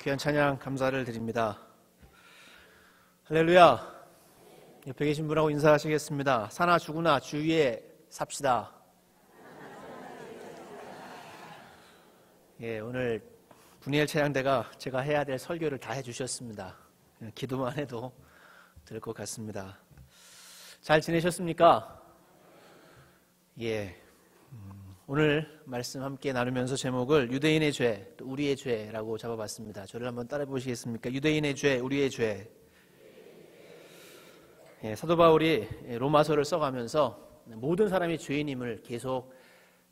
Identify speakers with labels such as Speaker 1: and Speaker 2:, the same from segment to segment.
Speaker 1: 귀한 찬양 감사를 드립니다. 할렐루야. 옆에 계신 분하고 인사하시겠습니다. 사나 죽으나 주 위에 삽시다. 오늘 분이엘 찬양대가 제가 해야 될 설교를 다 해주셨습니다. 기도만 해도 될 것 같습니다. 잘 지내셨습니까? 오늘 말씀 함께 나누면서 제목을 유대인의 죄, 또 우리의 죄라고 잡아봤습니다. 저를 한번 따라해 보시겠습니까? 유대인의 죄, 우리의 죄. 사도 바울이 로마서를 써가면서 모든 사람이 죄인임을 계속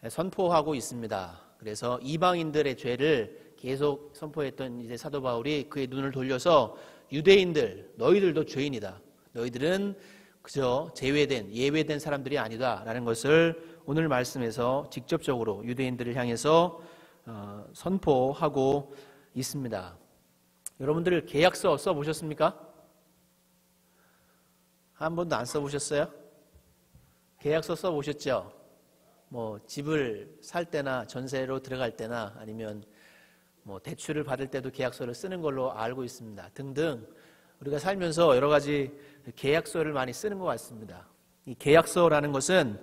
Speaker 1: 선포하고 있습니다. 그래서 이방인들의 죄를 계속 선포했던 이제 사도 바울이 그의 눈을 돌려서 유대인들, 너희들도 죄인이다. 너희들은 그저 예외된 사람들이 아니다 라는 것을 오늘 말씀에서 직접적으로 유대인들을 향해서 선포하고 있습니다. 여러분들 계약서 써보셨습니까? 한 번도 안 써보셨어요? 계약서 써보셨죠? 집을 살 때나 전세로 들어갈 때나 아니면 대출을 받을 때도 계약서를 쓰는 걸로 알고 있습니다. 등등 우리가 살면서 여러 가지 계약서를 많이 쓰는 것 같습니다. 이 계약서라는 것은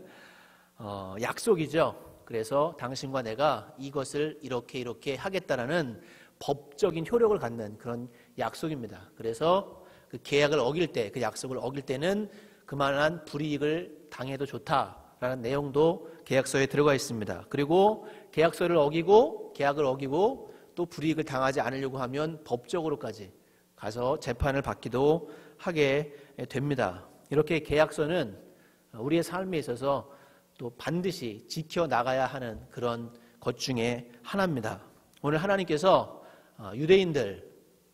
Speaker 1: 약속이죠. 그래서 당신과 내가 이것을 이렇게 하겠다라는 법적인 효력을 갖는 그런 약속입니다. 그래서 그 계약을 어길 때, 그 약속을 어길 때는 그만한 불이익을 당해도 좋다라는 내용도 계약서에 들어가 있습니다. 그리고 계약서를 어기고 계약을 어기고 또 불이익을 당하지 않으려고 하면 법적으로까지 가서 재판을 받기도 하게 됩니다. 이렇게 계약서는 우리의 삶에 있어서 또 반드시 지켜나가야 하는 그런 것 중에 하나입니다. 오늘 하나님께서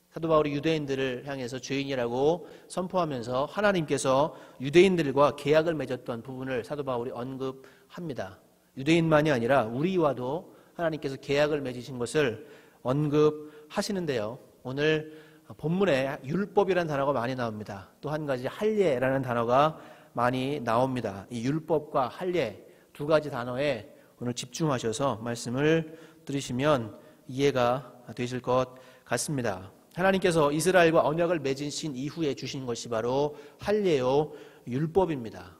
Speaker 1: 사도 바울이 유대인들을 향해서 죄인이라고 선포하면서 하나님께서 유대인들과 계약을 맺었던 부분을 사도 바울이 언급합니다. 유대인만이 아니라 우리와도 하나님께서 계약을 맺으신 것을 언급하시는데요. 오늘 본문에 율법이라는 단어가 많이 나옵니다. 또 한 가지 할례라는 단어가 많이 나옵니다. 이 율법과 할례 두 가지 단어에 오늘 집중하셔서 말씀을 들으시면 이해가 되실 것 같습니다. 하나님께서 이스라엘과 언약을 맺으신 이후에 주신 것이 바로 할례요 율법입니다.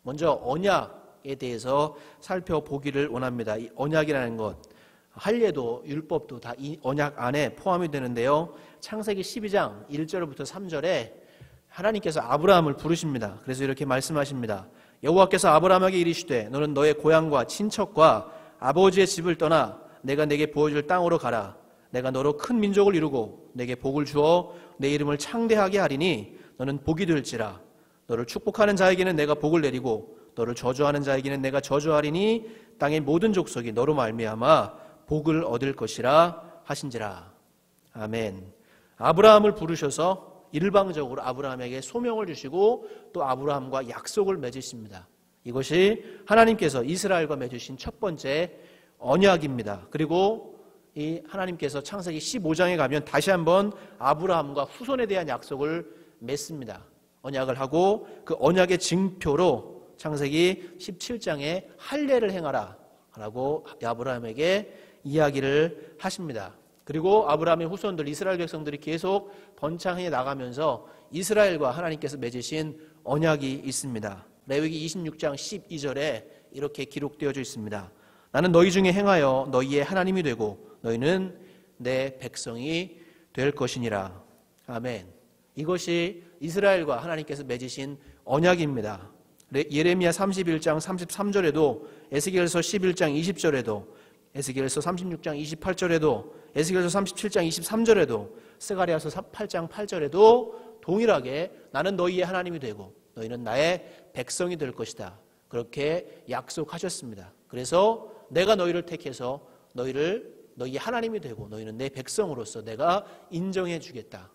Speaker 1: 먼저 언약에 대해서 살펴보기를 원합니다. 이 언약이라는 것, 할례도 율법도 다 이 언약 안에 포함이 되는데요. 창세기 12장 1절부터 3절에 하나님께서 아브라함을 부르십니다. 그래서 이렇게 말씀하십니다. 여호와께서 아브라함에게 이르시되 너는 너의 고향과 친척과 아버지의 집을 떠나 내가 내게 보여줄 땅으로 가라. 내가 너로 큰 민족을 이루고 내게 복을 주어 내 이름을 창대하게 하리니 너는 복이 될지라. 너를 축복하는 자에게는 내가 복을 내리고 너를 저주하는 자에게는 내가 저주하리니 땅의 모든 족속이 너로 말미암아 복을 얻을 것이라 하신지라. 아멘. 아브라함을 부르셔서 일방적으로 아브라함에게 소명을 주시고 또 아브라함과 약속을 맺으십니다. 이것이 하나님께서 이스라엘과 맺으신 첫 번째 언약입니다. 그리고 이 하나님께서 창세기 15장에 가면 다시 한번 아브라함과 후손에 대한 약속을 맺습니다. 언약을 하고 그 언약의 징표로 창세기 17장에 할례를 행하라 라고 아브라함에게 이야기를 하십니다. 그리고 아브라함의 후손들 이스라엘 백성들이 계속 번창해 나가면서 이스라엘과 하나님께서 맺으신 언약이 있습니다. 레위기 26장 12절에 이렇게 기록되어져 있습니다. 나는 너희 중에 행하여 너희의 하나님이 되고 너희는 내 백성이 될 것이니라. 아멘. 이것이 이스라엘과 하나님께서 맺으신 언약입니다. 예레미야 31장 33절에도 에스겔서 11장 20절에도 에스겔서 36장 28절에도 에스겔서 37장 23절에도 스가랴서 8장 8절에도 동일하게 나는 너희의 하나님이 되고 너희는 나의 백성이 될 것이다. 그렇게 약속하셨습니다. 그래서 내가 너희를 택해서 너희의 하나님이 되고 너희는 내 백성으로서 내가 인정해 주겠다.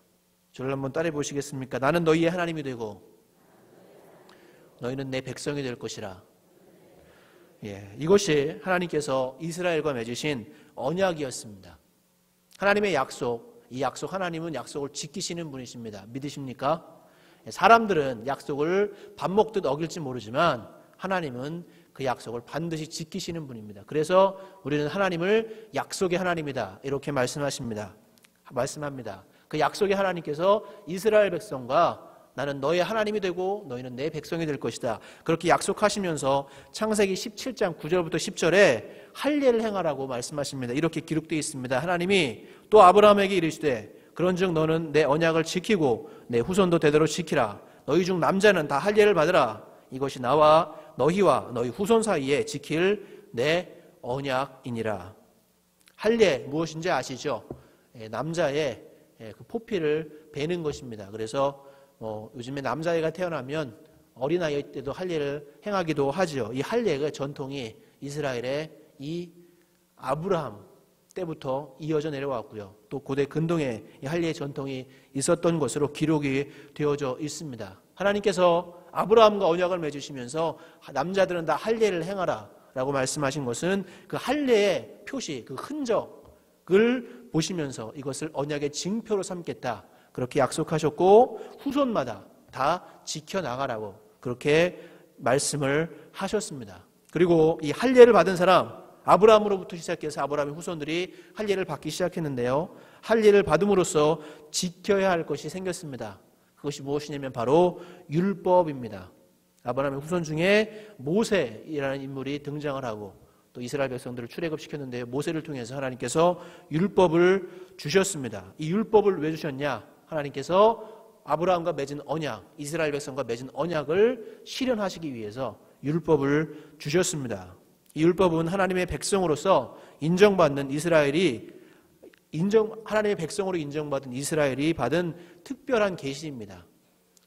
Speaker 1: 저를 한번 따라해 보시겠습니까? 나는 너희의 하나님이 되고 너희는 내 백성이 될 것이라. 이것이 하나님께서 이스라엘과 맺으신 언약이었습니다. 하나님의 약속, 이 약속 하나님은 약속을 지키시는 분이십니다. 믿으십니까? 사람들은 약속을 밥 먹듯 어길지 모르지만 하나님은 그 약속을 반드시 지키시는 분입니다. 그래서 우리는 하나님을 약속의 하나님이다 이렇게 말씀하십니다. 말씀합니다. 그 약속의 하나님께서 이스라엘 백성과 나는 너의 하나님이 되고 너희는 내 백성이 될 것이다, 그렇게 약속하시면서 창세기 17장 9절부터 10절에 할례를 행하라고 말씀하십니다. 이렇게 기록되어 있습니다. 하나님이 또 아브라함에게 이르시되 그런즉 너는 내 언약을 지키고 내 후손도 대대로 지키라. 너희 중 남자는 다 할례를 받으라. 이것이 나와 너희와 너희 후손 사이에 지킬 내 언약이니라. 할례 무엇인지 아시죠? 남자의 그 포피를 베는 것입니다. 그래서 요즘에 남자애가 태어나면 어린아이 때도 할례를 행하기도 하죠. 이 할례의 전통이 이스라엘의 이 아브라함 때부터 이어져 내려왔고요. 또 고대 근동에 이 할례의 전통이 있었던 것으로 기록이 되어져 있습니다. 하나님께서 아브라함과 언약을 맺으시면서 남자들은 다 할례를 행하라 라고 말씀하신 것은 그 할례의 표시, 그 흔적을 보시면서 이것을 언약의 징표로 삼겠다, 그렇게 약속하셨고 후손마다 다 지켜나가라고 그렇게 말씀을 하셨습니다. 그리고 이 할례를 받은 사람, 아브라함으로부터 시작해서 아브라함의 후손들이 할례를 받기 시작했는데요, 할례를 받음으로써 지켜야 할 것이 생겼습니다. 그것이 무엇이냐면 바로 율법입니다. 아브라함의 후손 중에 모세이라는 인물이 등장을 하고 또 이스라엘 백성들을 출애굽시켰는데 모세를 통해서 하나님께서 율법을 주셨습니다. 이 율법을 왜 주셨냐? 하나님께서 아브라함과 맺은 언약, 이스라엘 백성과 맺은 언약을 실현하시기 위해서 율법을 주셨습니다. 이 율법은 하나님의 백성으로서 인정받는 하나님의 백성으로 인정받은 이스라엘이 받은 특별한 계시입니다.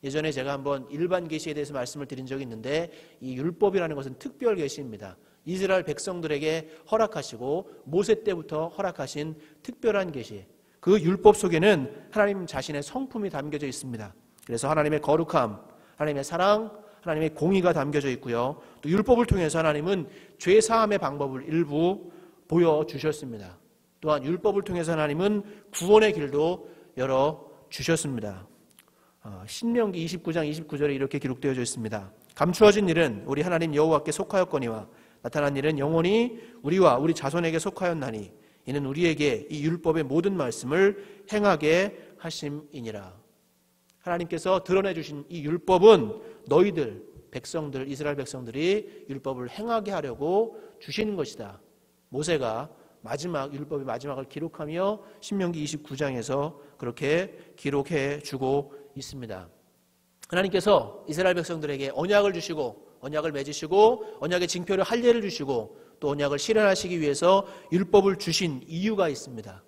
Speaker 1: 예전에 제가 한번 일반 계시에 대해서 말씀을 드린 적이 있는데 이 율법이라는 것은 특별 계시입니다. 이스라엘 백성들에게 허락하시고 모세 때부터 허락하신 특별한 계시, 그 율법 속에는 하나님 자신의 성품이 담겨져 있습니다. 그래서 하나님의 거룩함, 하나님의 사랑, 하나님의 공의가 담겨져 있고요. 또 율법을 통해서 하나님은 죄 사함의 방법을 일부 보여주셨습니다. 또한 율법을 통해서 하나님은 구원의 길도 열어주셨습니다. 신명기 29장 29절에 이렇게 기록되어져 있습니다. 감추어진 일은 우리 하나님 여호와께 속하였거니와 나타난 일은 영원히 우리와 우리 자손에게 속하였나니 이는 우리에게 이 율법의 모든 말씀을 행하게 하심이니라. 하나님께서 드러내 주신 이 율법은 너희들 백성들, 이스라엘 백성들이 율법을 행하게 하려고 주시는 것이다. 모세가 율법의 마지막을 기록하며 신명기 29장에서 그렇게 기록해 주고 있습니다. 하나님께서 이스라엘 백성들에게 언약을 주시고 언약을 맺으시고 언약의 징표를 할례를 주시고 또 언약을 실현하시기 위해서 율법을 주신 이유가 있습니다.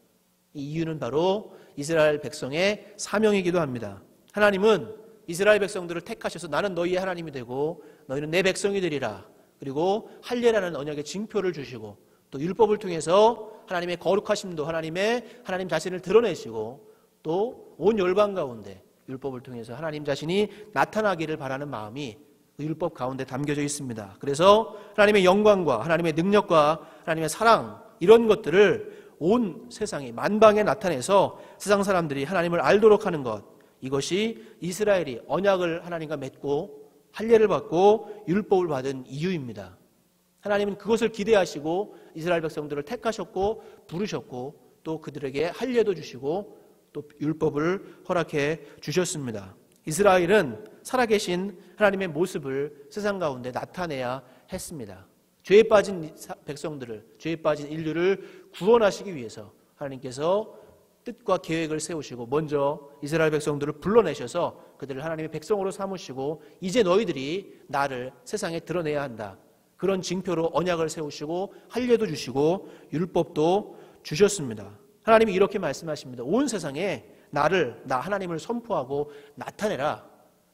Speaker 1: 이 이유는 바로 이스라엘 백성의 사명이기도 합니다. 하나님은 이스라엘 백성들을 택하셔서 나는 너희의 하나님이 되고 너희는 내 백성이 되리라. 그리고 할례라는 언약의 징표를 주시고 또 율법을 통해서 하나님의 거룩하심도 하나님 자신을 드러내시고 또 온 열방 가운데 율법을 통해서 하나님 자신이 나타나기를 바라는 마음이 그 율법 가운데 담겨져 있습니다. 그래서 하나님의 영광과 하나님의 능력과 하나님의 사랑, 이런 것들을 온 세상이 만방에 나타내서 세상 사람들이 하나님을 알도록 하는 것, 이것이 이스라엘이 언약을 하나님과 맺고 할례를 받고 율법을 받은 이유입니다. 하나님은 그것을 기대하시고 이스라엘 백성들을 택하셨고 부르셨고 또 그들에게 할례도 주시고 또 율법을 허락해 주셨습니다. 이스라엘은 살아계신 하나님의 모습을 세상 가운데 나타내야 했습니다. 죄에 빠진 백성들을, 죄에 빠진 인류를 구원하시기 위해서 하나님께서 뜻과 계획을 세우시고 먼저 이스라엘 백성들을 불러내셔서 그들을 하나님의 백성으로 삼으시고 이제 너희들이 나를 세상에 드러내야 한다. 그런 징표로 언약을 세우시고 할례도 주시고 율법도 주셨습니다. 하나님이 이렇게 말씀하십니다. 온 세상에 나 하나님을 선포하고 나타내라.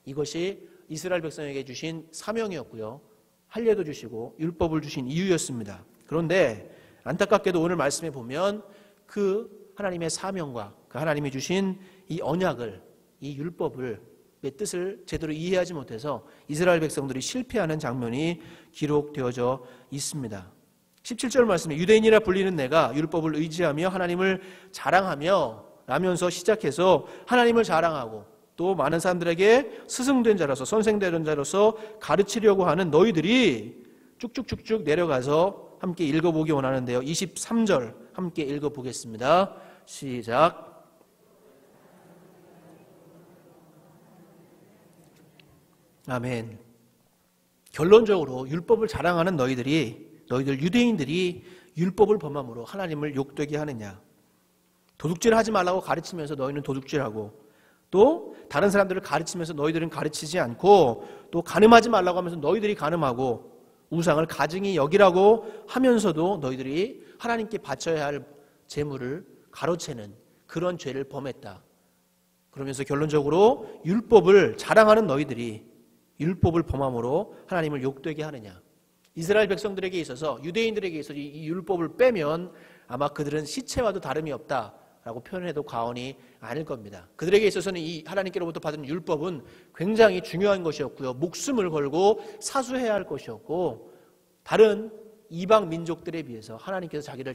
Speaker 1: 이것이 이스라엘 백성에게 주신 사명이었고요. 할례도 주시고 율법을 주신 이유였습니다. 그런데 안타깝게도 오늘 말씀에 보면 그 하나님의 사명과 그 하나님이 주신 이 언약을, 이 율법을 의 뜻을 제대로 이해하지 못해서 이스라엘 백성들이 실패하는 장면이 기록되어져 있습니다. 17절 말씀에 유대인이라 불리는 내가 율법을 의지하며 하나님을 자랑하며 라면서 시작해서 하나님을 자랑하고 또 많은 사람들에게 스승된 자로서 선생된 자로서 가르치려고 하는 너희들이 쭉쭉쭉쭉 내려가서 함께 읽어보기 원하는데요. 23절 함께 읽어보겠습니다. 시작. 아멘. 결론적으로 율법을 자랑하는 너희들 유대인들이 율법을 범함으로 하나님을 욕되게 하느냐. 도둑질 하지 말라고 가르치면서 너희는 도둑질하고, 또 다른 사람들을 가르치면서 너희들은 가르치지 않고, 또 간음하지 말라고 하면서 너희들이 간음하고, 우상을 가증히 여기라고 하면서도 너희들이 하나님께 바쳐야 할 제물을 가로채는 그런 죄를 범했다. 그러면서 결론적으로 율법을 자랑하는 너희들이 율법을 범함으로 하나님을 욕되게 하느냐. 이스라엘 백성들에게 있어서, 유대인들에게 있어서 이 율법을 빼면 아마 그들은 시체와도 다름이 없다라고 표현해도 과언이 아닐 겁니다. 그들에게 있어서는 이 하나님께로부터 받은 율법은 굉장히 중요한 것이었고요. 목숨을 걸고 사수해야 할 것이었고, 다른 이방 민족들에 비해서 하나님께서 자기를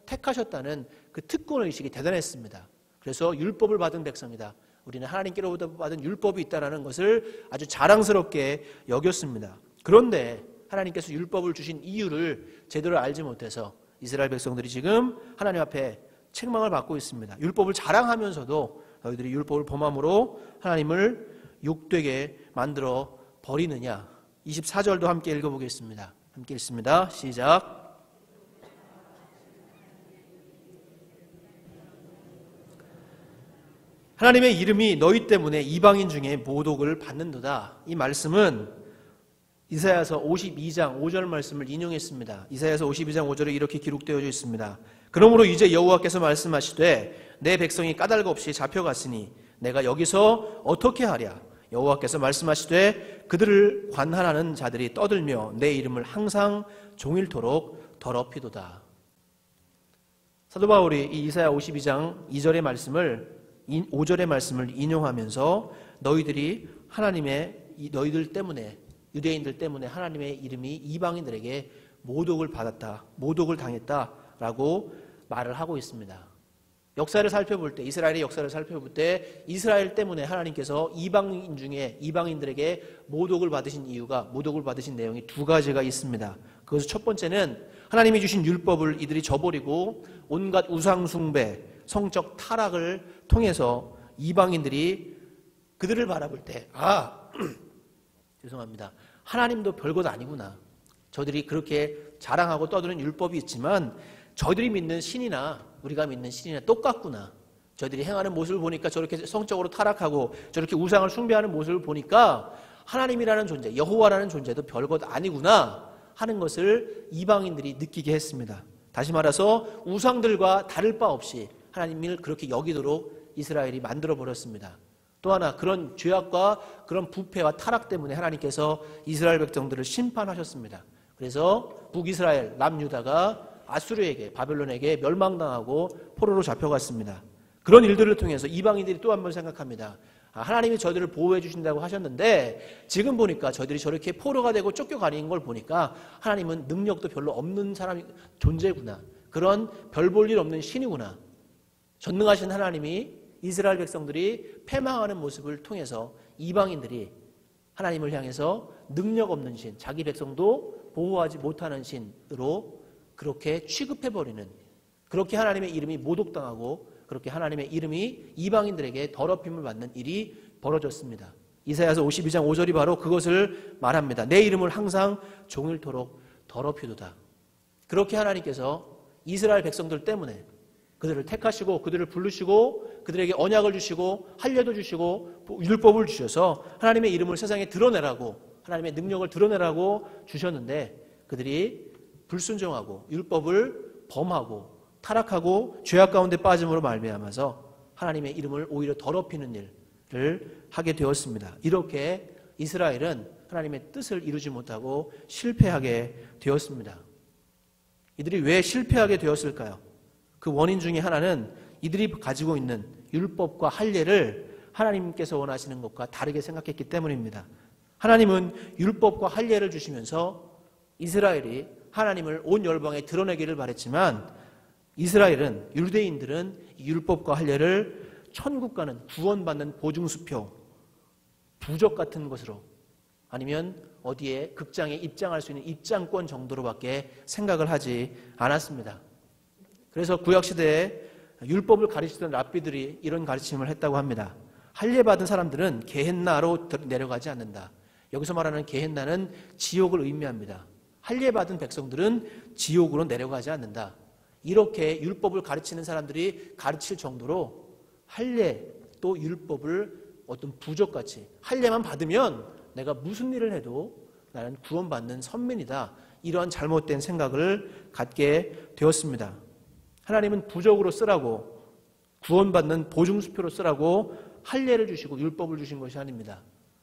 Speaker 1: 택하셨다는 그 특권의식이 대단했습니다. 그래서 율법을 받은 백성이다. 우리는 하나님께로부터 받은 율법이 있다는 것을 아주 자랑스럽게 여겼습니다. 그런데 하나님께서 율법을 주신 이유를 제대로 알지 못해서 이스라엘 백성들이 지금 하나님 앞에 책망을 받고 있습니다. 율법을 자랑하면서도 너희들이 율법을 범함으로 하나님을 욕되게 만들어 버리느냐. 24절도 함께 읽어보겠습니다. 함께 읽습니다. 시작. 하나님의 이름이 너희 때문에 이방인 중에 모독을 받는도다. 이 말씀은 이사야서 52장 5절 말씀을 인용했습니다. 이사야서 52장 5절에 이렇게 기록되어 있습니다. 그러므로 이제 여호와께서 말씀하시되 내 백성이 까닭 없이 잡혀갔으니 내가 여기서 어떻게 하랴. 여호와께서 말씀하시되 그들을 관할하는 자들이 떠들며 내 이름을 항상 종일토록 더럽히도다. 사도 바울이 이 이사야 52장 2절의 말씀을 5절의 말씀을 인용하면서 너희들이 너희들 때문에, 유대인들 때문에 하나님의 이름이 이방인들에게 모독을 받았다, 모독을 당했다라고 말을 하고 있습니다. 역사를 살펴볼 때, 이스라엘의 역사를 살펴볼 때 이스라엘 때문에 하나님께서 이방인 중에 이방인들에게 모독을 받으신 내용이 두 가지가 있습니다. 그것은 첫 번째는 하나님이 주신 율법을 이들이 저버리고 온갖 우상 숭배, 성적 타락을 통해서 이방인들이 그들을 바라볼 때 죄송합니다. 하나님도 별것 아니구나. 저들이 그렇게 자랑하고 떠드는 율법이 있지만 저들이 믿는 신이나 우리가 믿는 신이나 똑같구나. 저들이 행하는 모습을 보니까 저렇게 성적으로 타락하고 저렇게 우상을 숭배하는 모습을 보니까 하나님이라는 존재, 여호와라는 존재도 별것 아니구나 하는 것을 이방인들이 느끼게 했습니다. 다시 말해서 우상들과 다를 바 없이 하나님을 그렇게 여기도록 이스라엘이 만들어버렸습니다. 또 하나, 그런 죄악과 그런 부패와 타락 때문에 하나님께서 이스라엘 백성들을 심판하셨습니다. 그래서 북이스라엘, 남유다가 아수르에게, 바벨론에게 멸망당하고 포로로 잡혀갔습니다. 그런 일들을 통해서 이방인들이 또 한 번 생각합니다. 하나님이 저들을 보호해 주신다고 하셨는데 지금 보니까 저들이 저렇게 포로가 되고 쫓겨가는 걸 보니까 하나님은 능력도 별로 없는 존재구나. 그런 별 볼 일 없는 신이구나. 전능하신 하나님이 이스라엘 백성들이 패망하는 모습을 통해서 이방인들이 하나님을 향해서 능력 없는 신, 자기 백성도 보호하지 못하는 신으로 그렇게 취급해버리는, 그렇게 하나님의 이름이 모독당하고 그렇게 하나님의 이름이 이방인들에게 더럽힘을 받는 일이 벌어졌습니다. 이사야서 52장 5절이 바로 그것을 말합니다. 내 이름을 항상 종일토록 더럽히도다. 그렇게 하나님께서 이스라엘 백성들 때문에 그들을 택하시고 그들을 부르시고 그들에게 언약을 주시고 할례도 주시고 율법을 주셔서 하나님의 이름을 세상에 드러내라고, 하나님의 능력을 드러내라고 주셨는데 그들이 불순종하고 율법을 범하고 타락하고 죄악 가운데 빠짐으로 말미암아서 하나님의 이름을 오히려 더럽히는 일을 하게 되었습니다. 이렇게 이스라엘은 하나님의 뜻을 이루지 못하고 실패하게 되었습니다. 이들이 왜 실패하게 되었을까요? 그 원인 중에 하나는 이들이 가지고 있는 율법과 할례를 하나님께서 원하시는 것과 다르게 생각했기 때문입니다. 하나님은 율법과 할례를 주시면서 이스라엘이 하나님을 온 열방에 드러내기를 바랬지만 이스라엘은, 유대인들은 율법과 할례를 천국 가는 구원받는 보증수표, 부적 같은 것으로 아니면 어디에 극장에 입장할 수 있는 입장권 정도로밖에 생각을 하지 않았습니다. 그래서 구약시대에 율법을 가르치던 랍비들이 이런 가르침을 했다고 합니다. 할례 받은 사람들은 게헨나로 내려가지 않는다. 여기서 말하는 게헨나는 지옥을 의미합니다. 할례 받은 백성들은 지옥으로 내려가지 않는다. 이렇게 율법을 가르치는 사람들이 가르칠 정도로 할례 또 율법을 어떤 부적같이 할례만 받으면 내가 무슨 일을 해도 나는 구원받는 선민이다. 이러한 잘못된 생각을 갖게 되었습니다. 하나님은 부적으로 쓰라고 구원받는 보증수표로 쓰라고 할례를 주시고 율법을 주신 것이 아닙니다.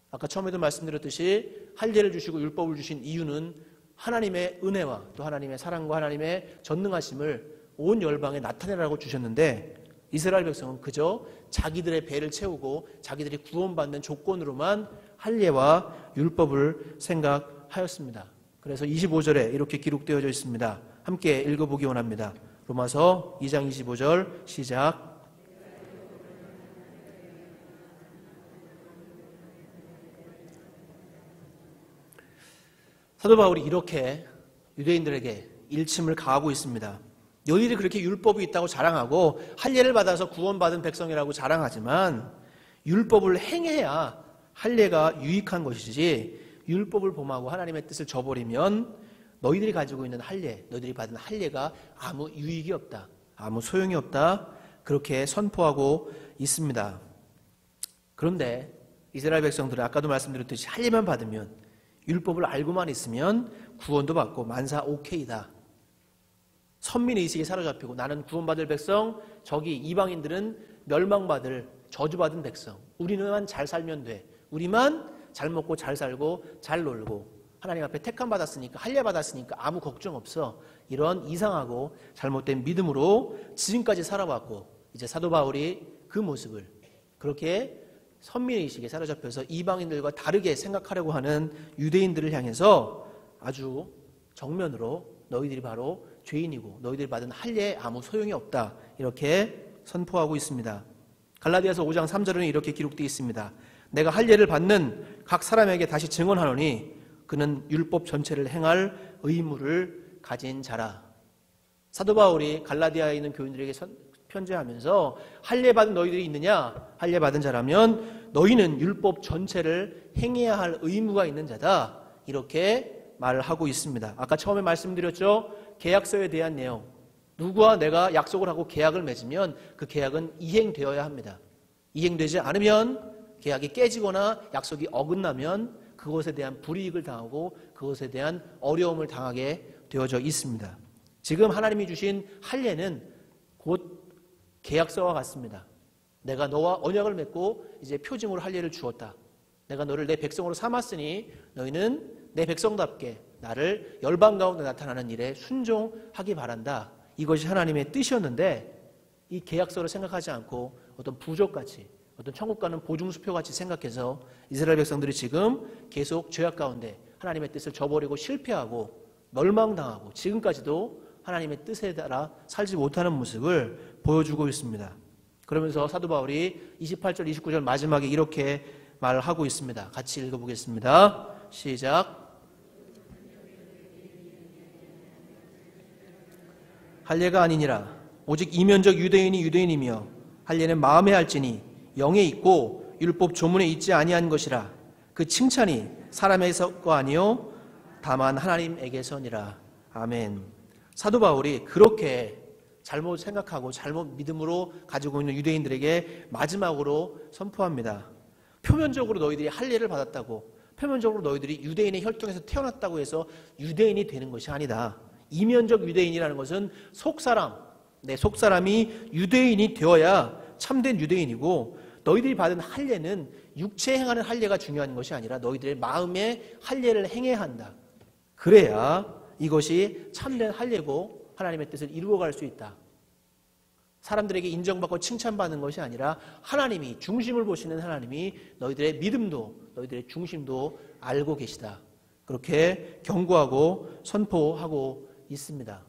Speaker 1: 아까 처음에도 말씀드렸듯이 할례를 주시고 율법을 주신 이유는 하나님의 은혜와 또 하나님의 사랑과 하나님의 전능하심을 온 열방에 나타내라고 주셨는데 이스라엘 백성은 그저 자기들의 배를 채우고 자기들이 구원받는 조건으로만 할례와 율법을 생각하였습니다. 그래서 25절에 이렇게 기록되어져 있습니다. 함께 읽어보기 원합니다. 로마서 2장 25절 시작. 사도 바울이 이렇게 유대인들에게 일침을 가하고 있습니다. 너희들이 그렇게 율법이 있다고 자랑하고 할례를 받아서 구원받은 백성이라고 자랑하지만 율법을 행해야 할례가 유익한 것이지 율법을 범하고 하나님의 뜻을 저버리면 너희들이 가지고 있는 할례, 너희들이 받은 할례가 아무 유익이 없다. 아무 소용이 없다. 그렇게 선포하고 있습니다. 그런데 이스라엘 백성들은 아까도 말씀드렸듯이 할례만 받으면 율법을 알고만 있으면 구원도 받고 만사 오케이다. 선민의식에 사로잡히고 나는 구원받을 백성, 저기 이방인들은 멸망받을 저주받은 백성. 우리만 잘 살면 돼. 우리만 잘 먹고 잘 살고 잘 놀고 하나님 앞에 택함 받았으니까 할례 받았으니까 아무 걱정 없어. 이런 이상하고 잘못된 믿음으로 지금까지 살아왔고 이제 사도 바울이 그 모습을 그렇게 선민의식에 사로잡혀서 이방인들과 다르게 생각하려고 하는 유대인들을 향해서 아주 정면으로 너희들이 바로 죄인이고 너희들이 받은 할례에 아무 소용이 없다. 이렇게 선포하고 있습니다. 갈라디아서 5장 3절은 이렇게 기록되어 있습니다. 내가 할례를 받는 각 사람에게 다시 증언하노니 그는 율법 전체를 행할 의무를 가진 자라. 사도 바울이 갈라디아에 있는 교인들에게 편지하면서 할례 받은 너희들이 있느냐? 할례 받은 자라면 너희는 율법 전체를 행해야 할 의무가 있는 자다. 이렇게 말을 하고 있습니다. 아까 처음에 말씀드렸죠. 계약서에 대한 내용. 누구와 내가 약속을 하고 계약을 맺으면 그 계약은 이행되어야 합니다. 이행되지 않으면 계약이 깨지거나 약속이 어긋나면 그것에 대한 불이익을 당하고 그것에 대한 어려움을 당하게 되어져 있습니다. 지금 하나님이 주신 할례는 곧 계약서와 같습니다. 내가 너와 언약을 맺고 이제 표징으로 할례를 주었다. 내가 너를 내 백성으로 삼았으니 너희는 내 백성답게 나를 열방 가운데 나타나는 일에 순종하기 바란다. 이것이 하나님의 뜻이었는데 이 계약서를 생각하지 않고 어떤 부적같이 어떤 천국 가는 보증수표같이 생각해서 이스라엘 백성들이 지금 계속 죄악 가운데 하나님의 뜻을 저버리고 실패하고 멸망당하고 지금까지도 하나님의 뜻에 따라 살지 못하는 모습을 보여주고 있습니다. 그러면서 사도 바울이 28절, 29절 마지막에 이렇게 말을 하고 있습니다. 같이 읽어보겠습니다. 시작. 할례가 아니니라 오직 이면적 유대인이 유대인이며 할례는 마음에 할지니 영에 있고 율법 조문에 있지 아니한 것이라. 그 칭찬이 사람에게서가 아니요 다만 하나님에게서니라. 아멘. 사도 바울이 그렇게 잘못 생각하고 잘못 믿음으로 가지고 있는 유대인들에게 마지막으로 선포합니다. 표면적으로 너희들이 할례를 받았다고, 표면적으로 너희들이 유대인의 혈통에서 태어났다고 해서 유대인이 되는 것이 아니다. 이면적 유대인이라는 것은 속사람, 내 속사람이 유대인이 되어야 참된 유대인이고, 너희들이 받은 할례는 육체에 행하는 할례가 중요한 것이 아니라 너희들의 마음의 할례를 행해야 한다. 그래야 이것이 참된 할례고 하나님의 뜻을 이루어갈 수 있다. 사람들에게 인정받고 칭찬받는 것이 아니라 하나님이, 중심을 보시는 하나님이 너희들의 믿음도 너희들의 중심도 알고 계시다. 그렇게 경고하고 선포하고 있습니다.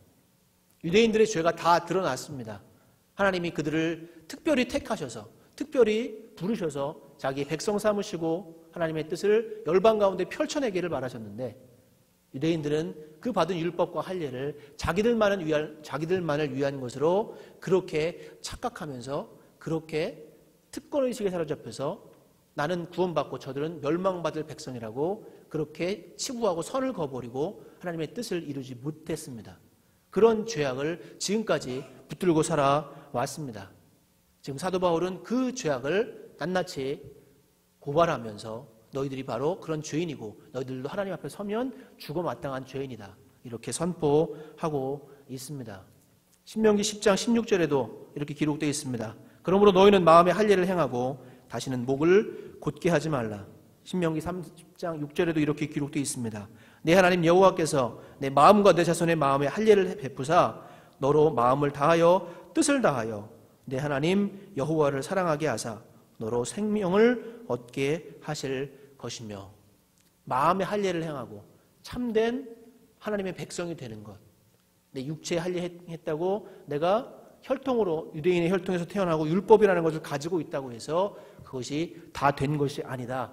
Speaker 1: 유대인들의 죄가 다 드러났습니다. 하나님이 그들을 특별히 택하셔서 특별히 부르셔서 자기 백성 삼으시고 하나님의 뜻을 열방 가운데 펼쳐내기를 바라셨는데 유대인들은 그 받은 율법과 할례를 자기들만을 위한 것으로 그렇게 착각하면서 그렇게 특권의식에 사로잡혀서 나는 구원받고 저들은 멸망받을 백성이라고 그렇게 치부하고 선을 그어버리고 하나님의 뜻을 이루지 못했습니다. 그런 죄악을 지금까지 붙들고 살아왔습니다. 지금 사도 바울은 그 죄악을 낱낱이 고발하면서 너희들이 바로 그런 죄인이고 너희들도 하나님 앞에 서면 죽어 마땅한 죄인이다. 이렇게 선포하고 있습니다. 신명기 10장 16절에도 이렇게 기록되어 있습니다. 그러므로 너희는 마음에 할례를 행하고 다시는 목을 곧게 하지 말라. 신명기 30장 6절에도 이렇게 기록되어 있습니다. 내 하나님 여호와께서 내 마음과 내 자손의 마음에 할례를 베푸사 너로 마음을 다하여 뜻을 다하여 내 하나님 여호와를 사랑하게 하사 너로 생명을 얻게 하실 것이며, 마음의 할례를 행하고 참된 하나님의 백성이 되는 것. 내 육체에 할례했다고 내가 혈통으로 유대인의 혈통에서 태어나고 율법이라는 것을 가지고 있다고 해서 그것이 다 된 것이 아니다.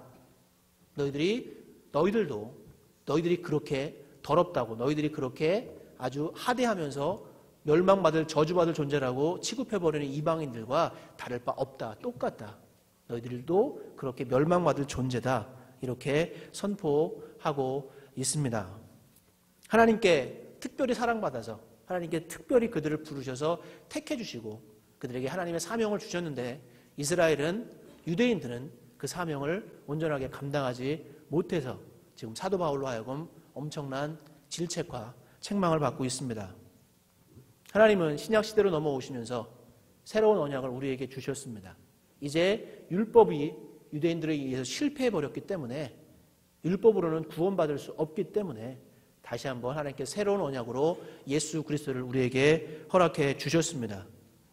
Speaker 1: 너희들이 그렇게 더럽다고, 너희들이 그렇게 아주 하대하면서 멸망받을 저주받을 존재라고 취급해버리는 이방인들과 다를 바 없다. 똑같다. 너희들도 그렇게 멸망받을 존재다. 이렇게 선포하고 있습니다. 하나님께 특별히 사랑받아서 하나님께 특별히 그들을 부르셔서 택해 주시고 그들에게 하나님의 사명을 주셨는데 이스라엘은, 유대인들은 그 사명을 온전하게 감당하지 못해서 지금 사도 바울로 하여금 엄청난 질책과 책망을 받고 있습니다. 하나님은 신약 시대로 넘어오시면서 새로운 언약을 우리에게 주셨습니다. 이제 율법이 유대인들에 의해서 실패해버렸기 때문에, 율법으로는 구원받을 수 없기 때문에 다시 한번 하나님께 새로운 언약으로 예수 그리스도를 우리에게 허락해 주셨습니다.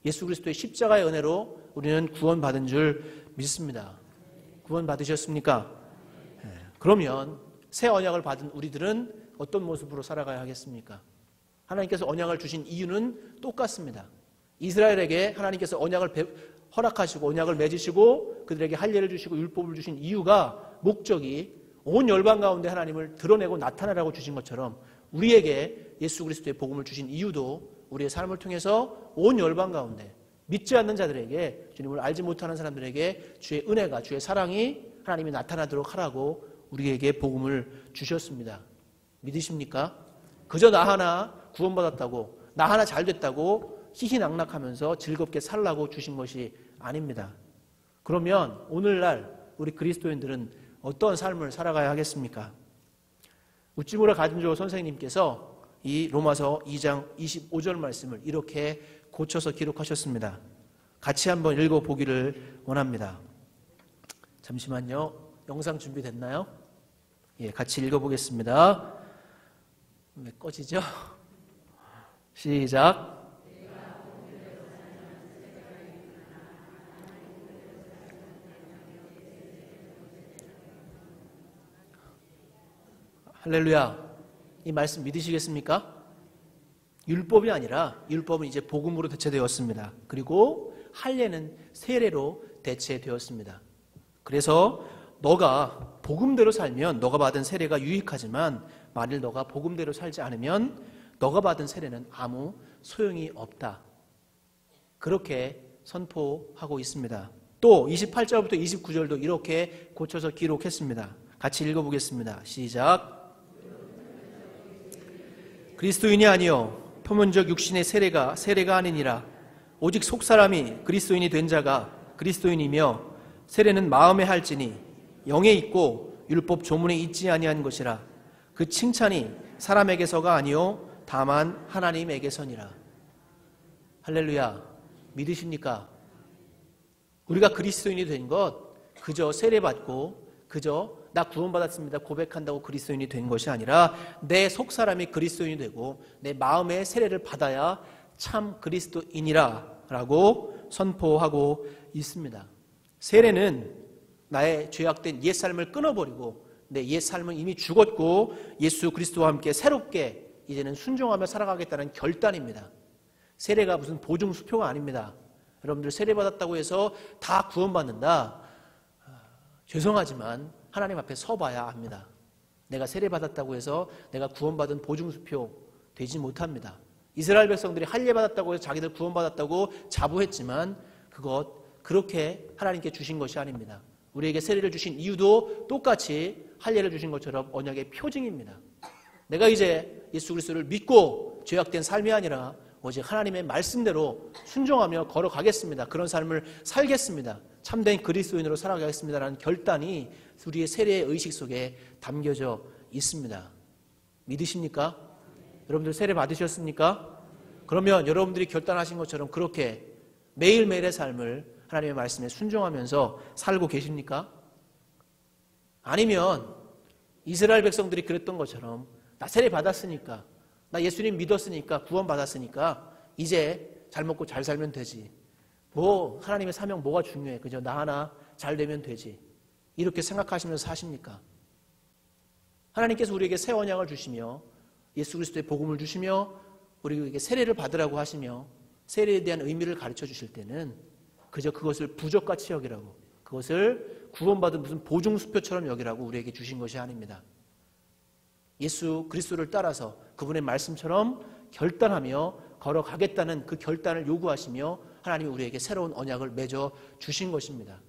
Speaker 1: 예수 그리스도의 십자가의 은혜로 우리는 구원받은 줄 믿습니다. 구원받으셨습니까? 그러면 새 언약을 받은 우리들은 어떤 모습으로 살아가야 하겠습니까? 하나님께서 언약을 주신 이유는 똑같습니다. 이스라엘에게 하나님께서 언약을 허락하시고 언약을 맺으시고 그들에게 할례를 주시고 율법을 주신 이유가, 목적이 온 열방 가운데 하나님을 드러내고 나타내라고 주신 것처럼 우리에게 예수 그리스도의 복음을 주신 이유도 우리의 삶을 통해서 온 열방 가운데 믿지 않는 자들에게, 주님을 알지 못하는 사람들에게 주의 은혜가, 주의 사랑이 하나님이 나타나도록 하라고 우리에게 복음을 주셨습니다. 믿으십니까? 그저 나 하나 구원받았다고, 나 하나 잘됐다고 희희낙낙하면서 즐겁게 살라고 주신 것이 아닙니다. 그러면 오늘날 우리 그리스도인들은 어떤 삶을 살아가야 하겠습니까? 우찌무라 가진조 선생님께서 이 로마서 2장 25절 말씀을 이렇게 고쳐서 기록하셨습니다. 같이 한번 읽어보기를 원합니다. 잠시만요. 영상 준비됐나요? 예, 같이 읽어보겠습니다. 왜 꺼지죠? 시작. 할렐루야. 이 말씀 믿으시겠습니까? 율법이 아니라, 율법은 이제 복음으로 대체되었습니다. 그리고 할례는 세례로 대체되었습니다. 그래서 너가 복음대로 살면 너가 받은 세례가 유익하지만, 만일 너가 복음대로 살지 않으면 너가 받은 세례는 아무 소용이 없다. 그렇게 선포하고 있습니다. 또 28절부터 29절도 이렇게 고쳐서 기록했습니다. 같이 읽어보겠습니다. 시작. 그리스도인이 아니요 표면적 육신의 세례가 아니니라. 오직 속사람이 그리스도인이 된 자가 그리스도인이며, 세례는 마음에 할지니 영에 있고 율법 조문에 있지 아니한 것이라. 그 칭찬이 사람에게서가 아니요 다만 하나님에게서니라. 할렐루야. 믿으십니까? 우리가 그리스도인이 된 것, 그저 세례받고 그저 나 구원받았습니다 고백한다고 그리스도인이 된 것이 아니라 내 속사람이 그리스도인이 되고 내 마음의 세례를 받아야 참 그리스도인이라 라고 선포하고 있습니다. 세례는 나의 죄악된 옛삶을 끊어버리고 내 옛삶은 이미 죽었고 예수 그리스도와 함께 새롭게 이제는 순종하며 살아가겠다는 결단입니다. 세례가 무슨 보증수표가 아닙니다. 여러분들 세례받았다고 해서 다 구원받는다? 죄송하지만 하나님 앞에 서봐야 합니다. 내가 세례받았다고 해서 내가 구원받은 보증수표 되지 못합니다. 이스라엘 백성들이 할례받았다고 해서 자기들 구원받았다고 자부했지만 그 그렇게 하나님께 주신 것이 아닙니다. 우리에게 세례를 주신 이유도 똑같이 할례를 주신 것처럼 언약의 표징입니다. 내가 이제 예수 그리스도를 믿고 죄악된 삶이 아니라 오직 하나님의 말씀대로 순종하며 걸어가겠습니다. 그런 삶을 살겠습니다. 참된 그리스도인으로 살아가겠습니다라는 결단이 우리의 세례의 의식 속에 담겨져 있습니다. 믿으십니까? 여러분들 세례 받으셨습니까? 그러면 여러분들이 결단하신 것처럼 그렇게 매일매일의 삶을 하나님의 말씀에 순종하면서 살고 계십니까? 아니면 이스라엘 백성들이 그랬던 것처럼 나 세례 받았으니까, 나 예수님 믿었으니까, 구원 받았으니까 이제 잘 먹고 잘 살면 되지. 뭐 하나님의 사명 뭐가 중요해? 그저 나 하나 잘 되면 되지. 이렇게 생각하시면서 사십니까? 하나님께서 우리에게 새 언약을 주시며 예수 그리스도의 복음을 주시며 우리에게 세례를 받으라고 하시며 세례에 대한 의미를 가르쳐 주실 때는 그저 그것을 부적같이 여기라고, 그것을 구원받은 무슨 보증수표처럼 여기라고 우리에게 주신 것이 아닙니다. 예수 그리스도를 따라서 그분의 말씀처럼 결단하며 걸어가겠다는 그 결단을 요구하시며 하나님이 우리에게 새로운 언약을 맺어 주신 것입니다.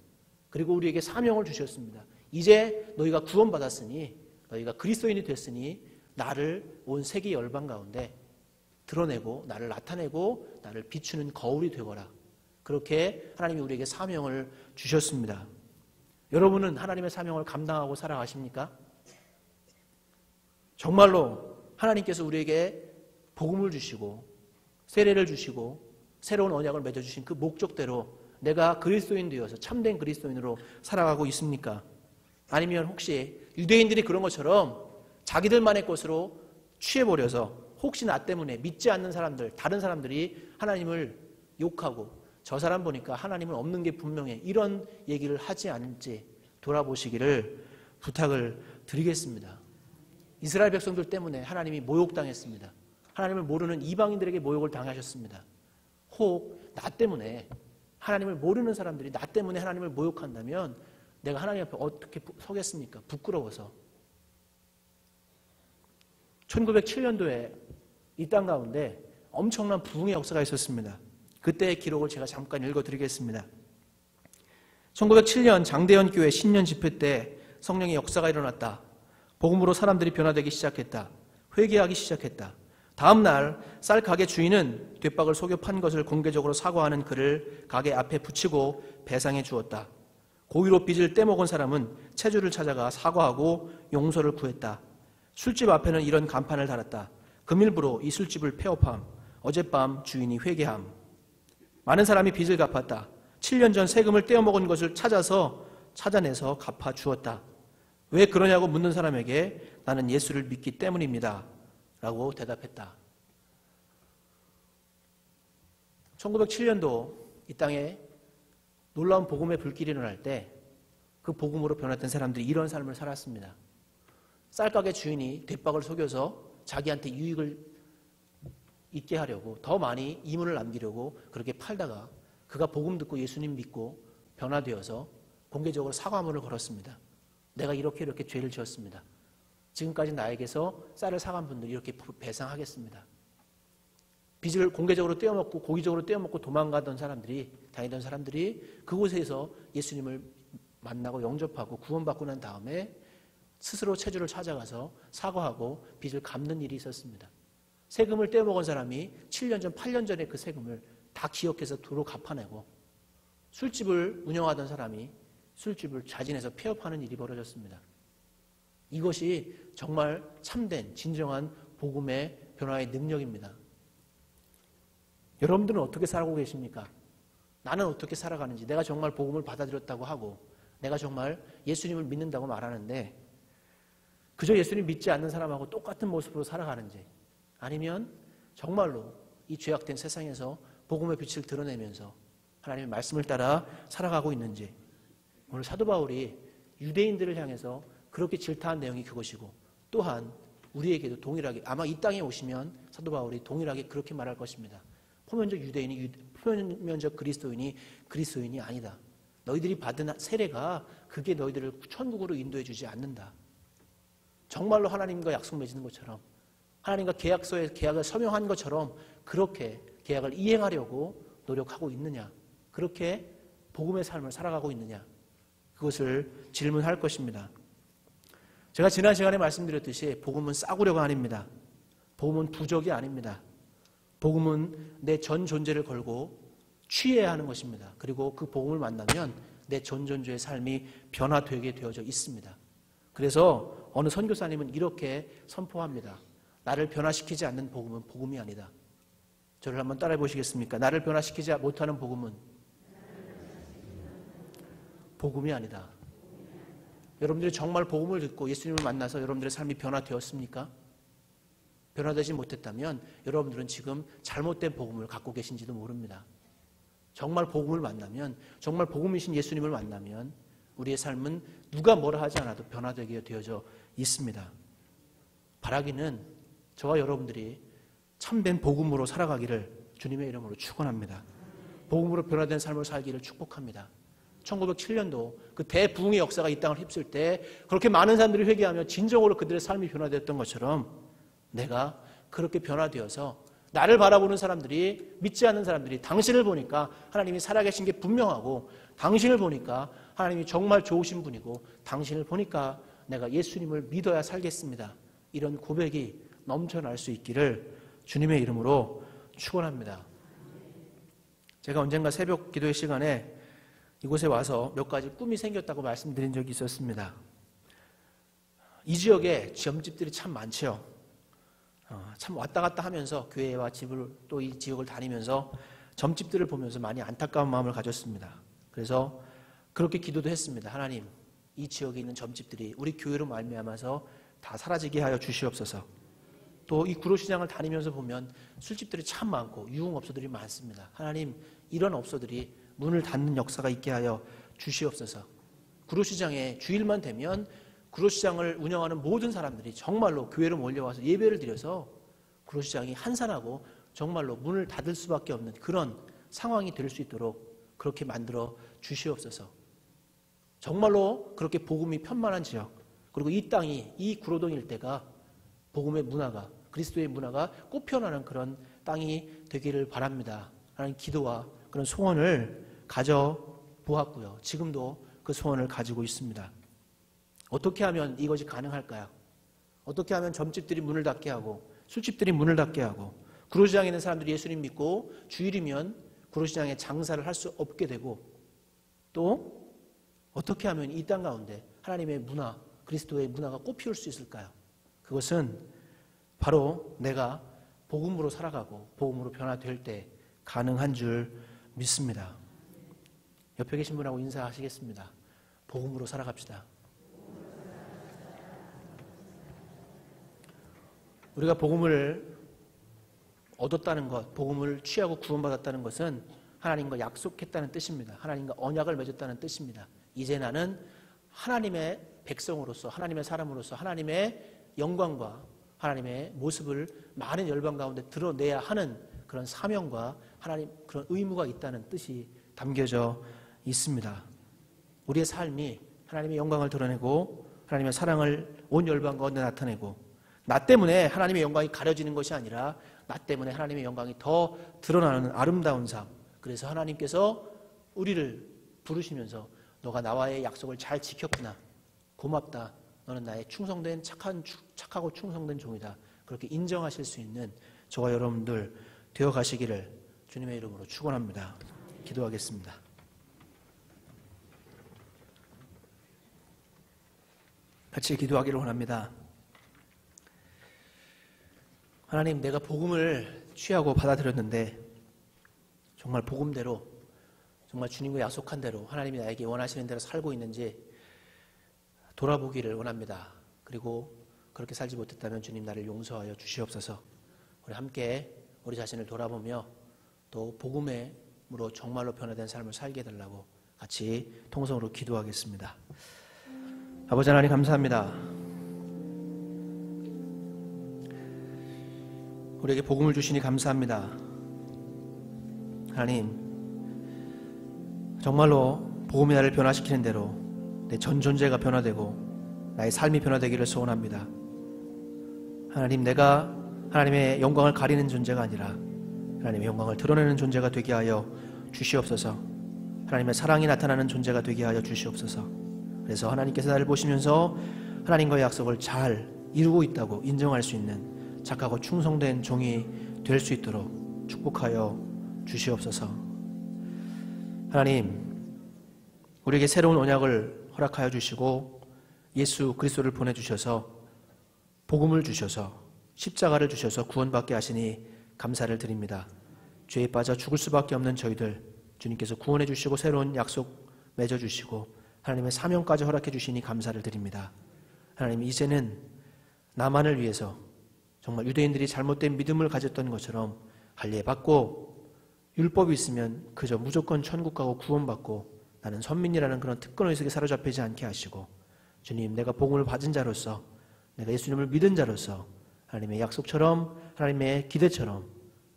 Speaker 1: 그리고 우리에게 사명을 주셨습니다. 이제 너희가 구원받았으니, 너희가 그리스도인이 됐으니 나를 온 세계 열방 가운데 드러내고 나를 나타내고 나를 비추는 거울이 되거라. 그렇게 하나님이 우리에게 사명을 주셨습니다. 여러분은 하나님의 사명을 감당하고 살아가십니까? 정말로 하나님께서 우리에게 복음을 주시고 세례를 주시고 새로운 언약을 맺어주신 그 목적대로 내가 그리스도인 되어서 참된 그리스도인으로 살아가고 있습니까? 아니면 혹시 유대인들이 그런 것처럼 자기들만의 것으로 취해버려서 혹시 나 때문에 믿지 않는 사람들, 다른 사람들이 하나님을 욕하고 저 사람 보니까 하나님은 없는 게 분명해, 이런 얘기를 하지 않을지 돌아보시기를 부탁을 드리겠습니다. 이스라엘 백성들 때문에 하나님이 모욕당했습니다. 하나님을 모르는 이방인들에게 모욕을 당하셨습니다. 혹 나 때문에, 하나님을 모르는 사람들이 나 때문에 하나님을 모욕한다면 내가 하나님 앞에 어떻게 서겠습니까? 부끄러워서. 1907년도에 이 땅 가운데 엄청난 부흥의 역사가 있었습니다. 그때의 기록을 제가 잠깐 읽어드리겠습니다. 1907년 장대현 교회 신년 집회 때 성령의 역사가 일어났다. 복음으로 사람들이 변화되기 시작했다. 회개하기 시작했다. 다음 날 쌀 가게 주인은 뒷박을 속여 판 것을 공개적으로 사과하는 글을 가게 앞에 붙이고 배상해 주었다. 고의로 빚을 떼먹은 사람은 채주를 찾아가 사과하고 용서를 구했다. 술집 앞에는 이런 간판을 달았다. 금일부로 이 술집을 폐업함. 어젯밤 주인이 회개함. 많은 사람이 빚을 갚았다. 7년 전 세금을 떼어먹은 것을 찾아내서 갚아 주었다. 왜 그러냐고 묻는 사람에게 나는 예수를 믿기 때문입니다 라고 대답했다. 1907년도 이 땅에 놀라운 복음의 불길이 일어날 때 그 복음으로 변화된 사람들이 이런 삶을 살았습니다. 쌀가게 주인이 뒷박을 속여서 자기한테 유익을 있게 하려고 더 많이 이문을 남기려고 그렇게 팔다가 그가 복음 듣고 예수님 믿고 변화되어서 공개적으로 사과문을 걸었습니다. 내가 이렇게 죄를 지었습니다. 지금까지 나에게서 쌀을 사간 분들이 이렇게 배상하겠습니다. 빚을 공개적으로 떼어먹고 고의적으로 떼어먹고 도망가던 사람들이, 다니던 사람들이 그곳에서 예수님을 만나고 영접하고 구원받고 난 다음에 스스로 채주를 찾아가서 사과하고 빚을 갚는 일이 있었습니다. 세금을 떼어먹은 사람이 7년 전, 8년 전에 그 세금을 다 기억해서 도로 갚아내고, 술집을 운영하던 사람이 술집을 자진해서 폐업하는 일이 벌어졌습니다. 이것이 정말 참된 진정한 복음의 변화의 능력입니다. 여러분들은 어떻게 살아가고 계십니까? 나는 어떻게 살아가는지, 내가 정말 복음을 받아들였다고 하고 내가 정말 예수님을 믿는다고 말하는데 그저 예수님 믿지 않는 사람하고 똑같은 모습으로 살아가는지, 아니면 정말로 이 죄악된 세상에서 복음의 빛을 드러내면서 하나님의 말씀을 따라 살아가고 있는지. 오늘 사도 바울이 유대인들을 향해서 그렇게 질타한 내용이 그것이고, 또한 우리에게도 동일하게, 아마 이 땅에 오시면 사도 바울이 동일하게 그렇게 말할 것입니다. 표면적 유대인이, 표면적 그리스도인이 아니다. 너희들이 받은 세례가 그게 너희들을 천국으로 인도해 주지 않는다. 정말로 하나님과 약속 맺는 것처럼, 하나님과 계약서에 계약을 서명한 것처럼 그렇게 계약을 이행하려고 노력하고 있느냐. 그렇게 복음의 삶을 살아가고 있느냐? 그것을 질문할 것입니다. 제가 지난 시간에 말씀드렸듯이 복음은 싸구려가 아닙니다. 복음은 부적이 아닙니다. 복음은 내 전 존재를 걸고 취해야 하는 것입니다. 그리고 그 복음을 만나면 내 전 존재의 삶이 변화되게 되어져 있습니다. 그래서 어느 선교사님은 이렇게 선포합니다. 나를 변화시키지 않는 복음은 복음이 아니다. 저를 한번 따라해 보시겠습니까? 나를 변화시키지 못하는 복음은 복음이 아니다. 여러분들이 정말 복음을 듣고 예수님을 만나서 여러분들의 삶이 변화되었습니까? 변화되지 못했다면 여러분들은 지금 잘못된 복음을 갖고 계신지도 모릅니다. 정말 복음을 만나면, 정말 복음이신 예수님을 만나면 우리의 삶은 누가 뭐라 하지 않아도 변화되게 되어져 있습니다. 바라기는 저와 여러분들이 참된 복음으로 살아가기를 주님의 이름으로 축원합니다. 복음으로 변화된 삶을 살기를 축복합니다. 1907년도 그 대부흥의 역사가 이 땅을 휩쓸 때 그렇게 많은 사람들이 회개하며 진정으로 그들의 삶이 변화되었던 것처럼 내가 그렇게 변화되어서 나를 바라보는 사람들이, 믿지 않는 사람들이 당신을 보니까 하나님이 살아계신 게 분명하고, 당신을 보니까 하나님이 정말 좋으신 분이고, 당신을 보니까 내가 예수님을 믿어야 살겠습니다. 이런 고백이 넘쳐날 수 있기를 주님의 이름으로 축원합니다. 제가 언젠가 새벽 기도의 시간에 이곳에 와서 몇 가지 꿈이 생겼다고 말씀드린 적이 있었습니다. 이 지역에 점집들이 참 많죠. 참 왔다 갔다 하면서 교회와 집을 또 이 지역을 다니면서 점집들을 보면서 많이 안타까운 마음을 가졌습니다. 그래서 그렇게 기도도 했습니다. 하나님, 이 지역에 있는 점집들이 우리 교회로 말미암아서 다 사라지게 하여 주시옵소서. 또 이 구로시장을 다니면서 보면 술집들이 참 많고 유흥업소들이 많습니다. 하나님, 이런 업소들이 문을 닫는 역사가 있게 하여 주시옵소서. 구로시장에 주일만 되면 구로시장을 운영하는 모든 사람들이 정말로 교회로 몰려와서 예배를 드려서 구로시장이 한산하고 정말로 문을 닫을 수밖에 없는 그런 상황이 될 수 있도록 그렇게 만들어 주시옵소서. 정말로 그렇게 복음이 편만한 지역, 그리고 이 땅이, 이 구로동 일대가 복음의 문화가, 그리스도의 문화가 꽃피어나는 그런 땅이 되기를 바랍니다. 하나님, 기도와 그런 소원을 가져보았고요. 지금도 그 소원을 가지고 있습니다. 어떻게 하면 이것이 가능할까요? 어떻게 하면 점집들이 문을 닫게 하고 술집들이 문을 닫게 하고 구로시장에 있는 사람들이 예수님 믿고 주일이면 구로시장에 장사를 할 수 없게 되고, 또 어떻게 하면 이 땅 가운데 하나님의 문화, 그리스도의 문화가 꽃피울 수 있을까요? 그것은 바로 내가 복음으로 살아가고 복음으로 변화될 때 가능한 줄 믿습니다. 옆에 계신 분하고 인사하시겠습니다. 복음으로 살아갑시다. 우리가 복음을 얻었다는 것, 복음을 취하고 구원받았다는 것은 하나님과 약속했다는 뜻입니다. 하나님과 언약을 맺었다는 뜻입니다. 이제 나는 하나님의 백성으로서, 하나님의 사람으로서 하나님의 영광과 하나님의 모습을 많은 열방 가운데 드러내야 하는 그런 사명과 하나님 그런 의무가 있다는 뜻이 담겨져 있습니다. 우리의 삶이 하나님의 영광을 드러내고 하나님의 사랑을 온 열방 가운데 나타내고, 나 때문에 하나님의 영광이 가려지는 것이 아니라 나 때문에 하나님의 영광이 더 드러나는 아름다운 삶. 그래서 하나님께서 우리를 부르시면서 너가 나와의 약속을 잘 지켰구나. 고맙다. 너는 나의 충성된 착하고 충성된 종이다. 그렇게 인정하실 수 있는 저와 여러분들 되어 가시기를 주님의 이름으로 축원합니다. 기도하겠습니다. 같이 기도하기를 원합니다. 하나님, 내가 복음을 취하고 받아들였는데 정말 복음대로, 정말 주님과 약속한 대로 하나님이 나에게 원하시는 대로 살고 있는지 돌아보기를 원합니다. 그리고 그렇게 살지 못했다면 주님, 나를 용서하여 주시옵소서. 우리 함께 우리 자신을 돌아보며 또 복음으로 정말로 변화된 삶을 살게 해달라고 같이 통성으로 기도하겠습니다. 아버지 하나님, 감사합니다. 우리에게 복음을 주시니 감사합니다. 하나님, 정말로 복음이 나를 변화시키는 대로 내 전 존재가 변화되고 나의 삶이 변화되기를 소원합니다. 하나님, 내가 하나님의 영광을 가리는 존재가 아니라 하나님의 영광을 드러내는 존재가 되게 하여 주시옵소서. 하나님의 사랑이 나타나는 존재가 되게 하여 주시옵소서. 그래서 하나님께서 나를 보시면서 하나님과의 약속을 잘 이루고 있다고 인정할 수 있는 착하고 충성된 종이 될 수 있도록 축복하여 주시옵소서. 하나님, 우리에게 새로운 언약을 허락하여 주시고 예수 그리스도를 보내주셔서 복음을 주셔서 십자가를 주셔서 구원받게 하시니 감사를 드립니다. 죄에 빠져 죽을 수밖에 없는 저희들 주님께서 구원해 주시고 새로운 약속 맺어주시고 하나님의 사명까지 허락해 주시니 감사를 드립니다. 하나님, 이제는 나만을 위해서 정말 유대인들이 잘못된 믿음을 가졌던 것처럼 할례받고 율법이 있으면 그저 무조건 천국 가고 구원받고 나는 선민이라는 그런 특권의식에 사로잡히지 않게 하시고 주님, 내가 복음을 받은 자로서 내가 예수님을 믿은 자로서 하나님의 약속처럼 하나님의 기대처럼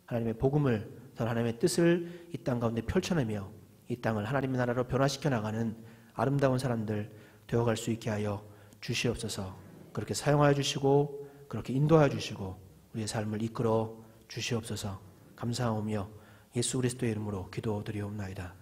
Speaker 1: 하나님의 복음을 하나님의 뜻을 이 땅 가운데 펼쳐내며 이 땅을 하나님의 나라로 변화시켜 나가는 아름다운 사람들 되어갈 수 있게 하여 주시옵소서. 그렇게 사용하여 주시고 그렇게 인도하여 주시고 우리의 삶을 이끌어 주시옵소서. 감사하오며 예수 그리스도의 이름으로 기도드리옵나이다.